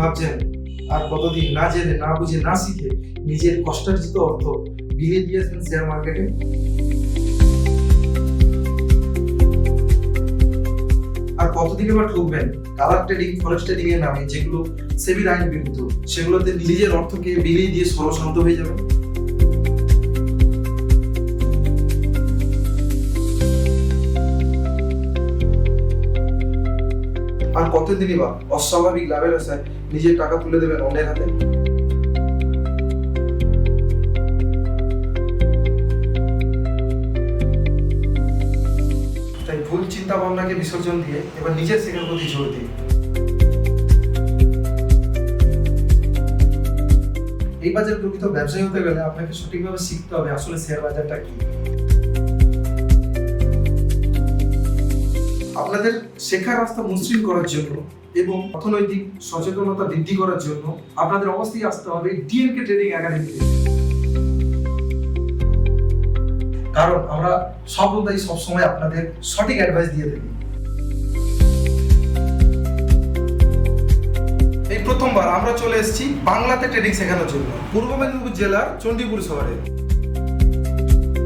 ভাবছেন আর কতদিন না জেনে না বুঝে না শিখে নিজের কষ্টার্জিত অর্থ বিলিয়ে দিয়েছেন শেয়ার মার্কেটে? আর কতদিন এবার ঠকবেন কালার ট্রেডিং, ফরেক্স ট্রেডিং এর নামে, যেগুলো সেবির আইন বিরুদ্ধ, সেগুলোতে নিজের অর্থকে বিলিয়ে দিয়ে সর্বশান্ত হয়ে যাবেন? আর কতদিনই বা অস্বাভাবিক লাভের আশায় নিজের টাকা তুলে দেবেন অন্যের হাতে? তাই ভুল চিন্তা ভাবনাকে বিসর্জন দিয়ে এবার নিজের শেখার প্রতি জোর দিন। এই বাজারে প্রকৃত ব্যবসায়ী হতে গেলে আপনাকে সঠিকভাবে শিখতে হবে আসলে শেয়ার বাজারটা কি। আপনাদের শেখার রাস্তা মসৃণ করার জন্য এবং অর্থনৈতিক সচেতনতা বৃদ্ধি করার জন্য আপনাদের অবশ্যই আসতে হবে ডিএনকে ট্রেডিং একাডেমিতে। কারণ আমরা সর্বদাই সবসময় আপনাদের সঠিক অ্যাডভাইস দিয়ে থাকি। এই প্রথমবার আমরা চলে এসেছি বাংলাতে ট্রেডিং শেখানোর জন্য পূর্ব মেদিনীপুর জেলার চণ্ডীপুর শহরে।